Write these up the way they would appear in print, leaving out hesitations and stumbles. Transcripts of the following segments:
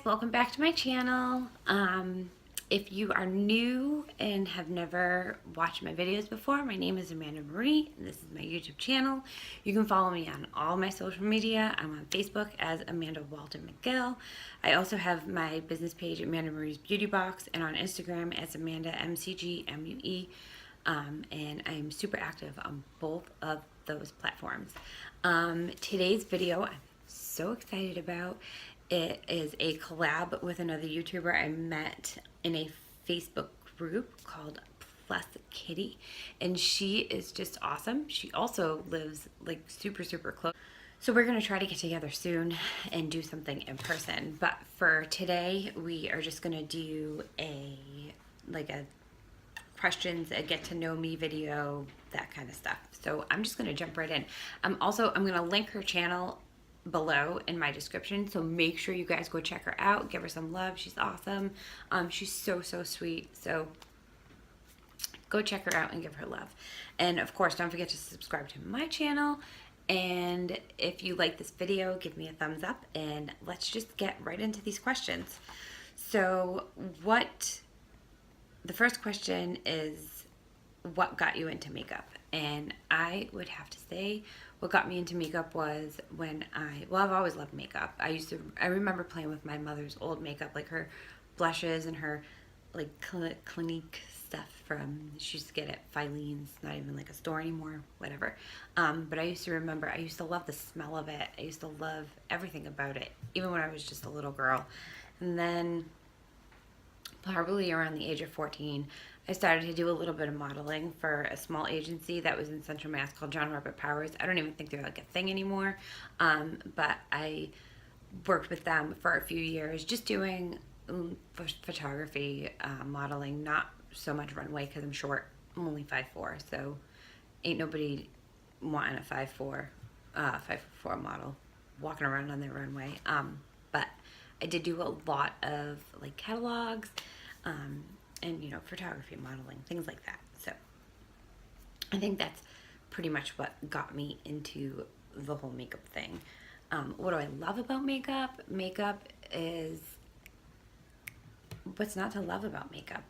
welcome back to my channel. If you are new and have never watched my videos before, my name is Amanda Marie and this is my YouTube channel. You can follow me on all my social media. I'm on Facebook as Amanda Walton McGill. I also have my business page, Amanda Marie's Beauty Box, and on Instagram as Amanda MCGMUE. And I'm super active on both of those platforms. Today's video I'm so excited about. It is a collab with another YouTuber I met in a Facebook group called Pluskitty, and she is just awesome. She also lives like super close. So we're gonna try to get together soon and do something in person. But for today, we are just gonna do a questions, a get to know me video, that kind of stuff. So I'm just gonna jump right in. I'm gonna link her channel below in my description, so make sure you guys go check her out, give her some love. She's awesome. She's so sweet, so go check her out and give her love. And of course, don't forget to subscribe to my channel, and if you like this video, give me a thumbs up, and let's just get right into these questions. So the first question is, what got you into makeup? And I would have to say what got me into makeup was when I've always loved makeup. I remember playing with my mother's old makeup, like her blushes and her like Clinique stuff she used to get at Filene's, not even like a store anymore, whatever. But I used to love the smell of it. I used to love everything about it, even when I was just a little girl. And then probably around the age of 14, I started to do a little bit of modeling for a small agency that was in Central Mass called John Robert Powers. I don't even think they're like a thing anymore, but I worked with them for a few years just doing photography, modeling, not so much runway because I'm short. I'm only 5'4", so ain't nobody wanting a 5'4" model walking around on their runway. But I did do a lot of like catalogs, and photography, modeling, things like that. So I think that's pretty much what got me into the whole makeup thing. What do I love about makeup? Makeup is, what's not to love about makeup?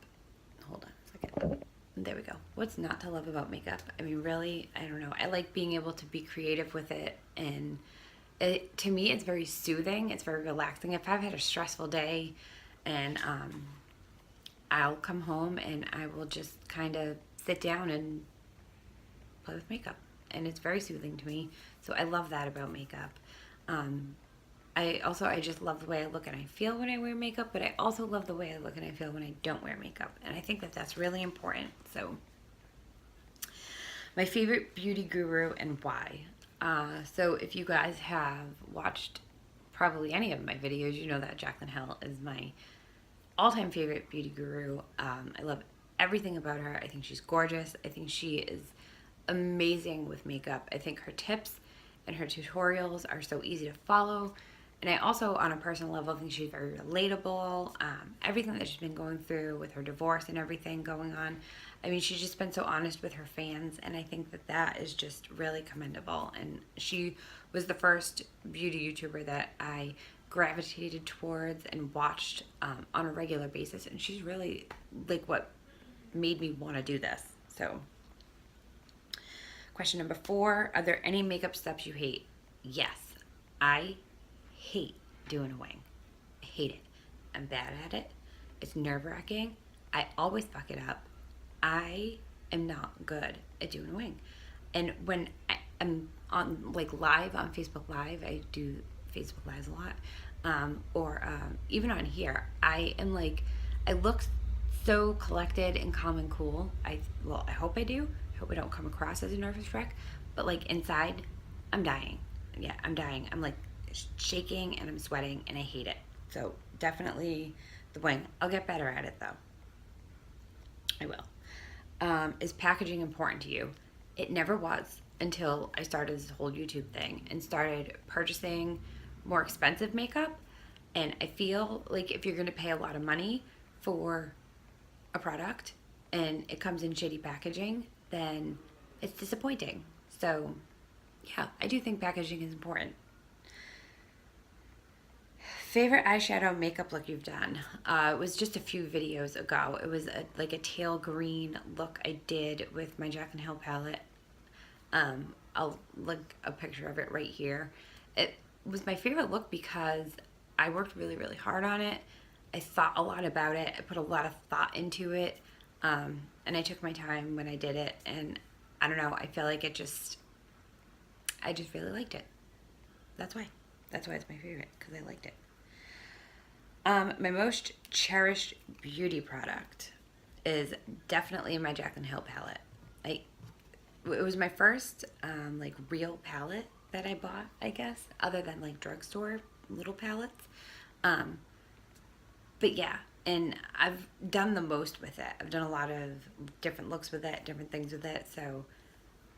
Hold on a second. There we go. What's not to love about makeup? I mean, really, I don't know. I like being able to be creative with it, and to me, it's very soothing. It's very relaxing. If I've had a stressful day, and I'll come home and I will just kind of sit down and play with makeup, and it's very soothing to me. So I love that about makeup. I just love the way I look and I feel when I wear makeup, but I also love the way I look and I feel when I don't wear makeup, and I think that that's really important. So my favorite beauty guru and why. So if you guys have watched probably any of my videos, you know that Jaclyn Hill is my all-time favorite beauty guru. I love everything about her. I think she's gorgeous. I think she is amazing with makeup. I think her tips and her tutorials are so easy to follow. And I also, on a personal level, think she's very relatable. Everything that she's been going through with her divorce and everything going on, I mean, she's just been so honest with her fans, and I think that that is just really commendable. And she was the first beauty YouTuber that I gravitated towards and watched on a regular basis, and she's really like what made me want to do this. So question number 4, are there any makeup steps you hate? Yes, I hate doing a wing. I hate it. I'm bad at it. It's nerve-wracking. I always fuck it up. I am not good at doing a wing. And when I'm on like live on Facebook Live, I do Facebook Lives a lot, or even on here, I look so collected and calm and cool. I hope I do. I hope I don't come across as a nervous wreck, but like inside, I'm dying. Yeah, I'm dying. I'm like shaking and I'm sweating and I hate it. So definitely the wing. I'll get better at it though. I will. Is packaging important to you? It never was until I started this whole YouTube thing and started purchasing more expensive makeup. And I feel like if you're going to pay a lot of money for a product and it comes in shitty packaging, then it's disappointing. So yeah, I do think packaging is important. Favorite eyeshadow makeup look you've done? It was just a few videos ago. It was like a teal green look I did with my Jaclyn Hill palette. I'll link a picture of it right here. It was my favorite look because I worked really, really hard on it. I thought a lot about it. I put a lot of thought into it. And I took my time when I did it. And I don't know, I feel like I just really liked it. That's why. That's why it's my favorite, because I liked it. My most cherished beauty product is definitely my Jaclyn Hill palette. It was my first like real palette that I bought, I guess, other than like drugstore little palettes. But yeah, and I've done the most with it. I've done a lot of different looks with it, different things with it. So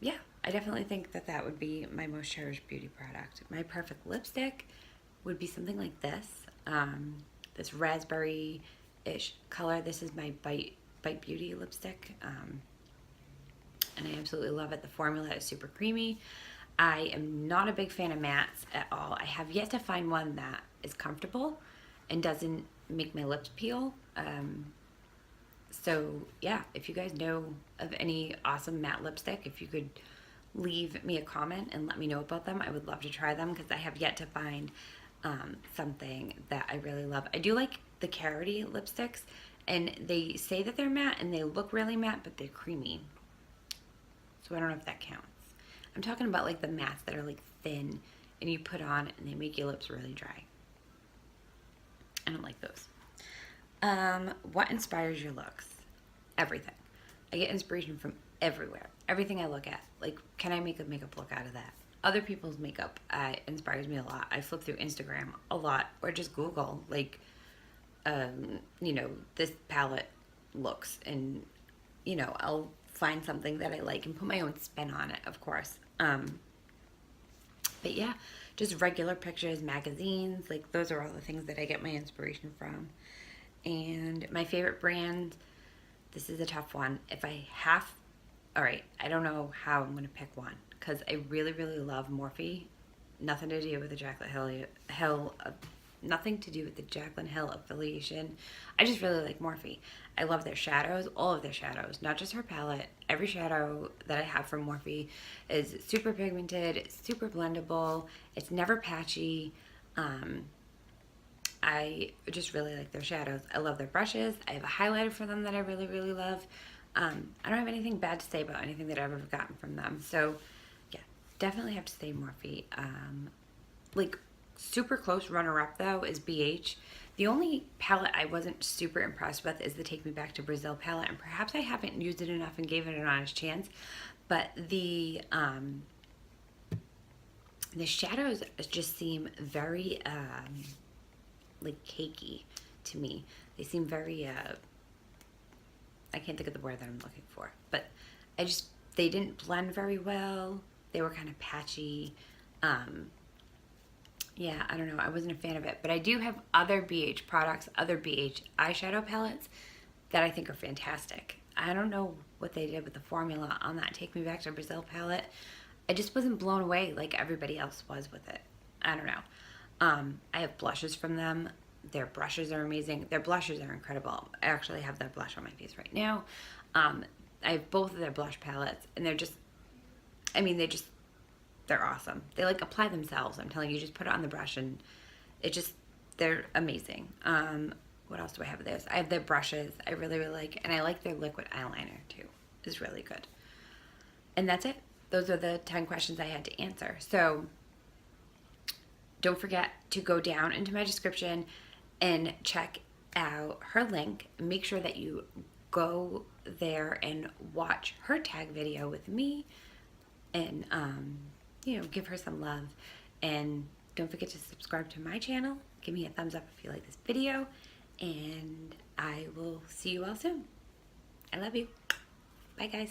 yeah, I definitely think that that would be my most cherished beauty product. My perfect lipstick would be something like this. This raspberry-ish color. This is my Bite Beauty lipstick. And I absolutely love it. The formula is super creamy. I am not a big fan of mattes at all. I have yet to find one that is comfortable and doesn't make my lips peel. So yeah, if you guys know of any awesome matte lipstick, if you could leave me a comment and let me know about them, I would love to try them because I have yet to find something that I really love. I do like the Carity lipsticks, and they say that they're matte and they look really matte, but they're creamy. So I don't know if that counts. I'm talking about like the mattes that are like thin and you put on and they make your lips really dry. I don't like those. What inspires your looks? Everything. I get inspiration from everywhere. Everything I look at. Like, can I make a makeup look out of that? Other people's makeup inspires me a lot. I flip through Instagram a lot, or just Google, like, you know, this palette looks, and, you know, I'll find something that I like and put my own spin on it, of course. But yeah, just regular pictures, magazines, like those are all the things that I get my inspiration from. And my favorite brand, this is a tough one. If I have, all right, I don't know how I'm going to pick one because I really, really love Morphe. Nothing to do with the Jaclyn Hill nothing to do with the Jaclyn Hill affiliation. I just really like Morphe. I love their shadows, all of their shadows, not just her palette. Every shadow that I have from Morphe is super pigmented, it's super blendable, it's never patchy. I just really like their shadows. I love their brushes. I have a highlighter for them that I really, really love. I don't have anything bad to say about anything that I've ever gotten from them. So yeah, definitely have to say Morphe. Like, super close runner-up though is BH. The only palette I wasn't super impressed with is the Take Me Back to Brazil palette, and perhaps I haven't used it enough and gave it an honest chance. But the shadows just seem very like cakey to me. They seem very I can't think of the word that I'm looking for, but they didn't blend very well. They were kind of patchy. Yeah, I don't know. I wasn't a fan of it. But I do have other BH products, other BH eyeshadow palettes that I think are fantastic. I don't know what they did with the formula on that Take Me Back to Brazil palette. I just wasn't blown away like everybody else was with it. I don't know. I have blushes from them. Their brushes are amazing. Their blushes are incredible. I actually have their blush on my face right now. I have both of their blush palettes, and they're just, I mean, they're awesome. They like apply themselves. I'm telling you, just put it on the brush and they're amazing. What else do I have of theirs? I have their brushes. I really, really like, and I like their liquid eyeliner too. It's really good. And that's it. Those are the 10 questions I had to answer. So don't forget to go down into my description and check out her link. Make sure that you go there and watch her tag video with me and, you know, give her some love. And don't forget to subscribe to my channel. Give me a thumbs up if you like this video. And I will see you all soon. I love you. Bye, guys.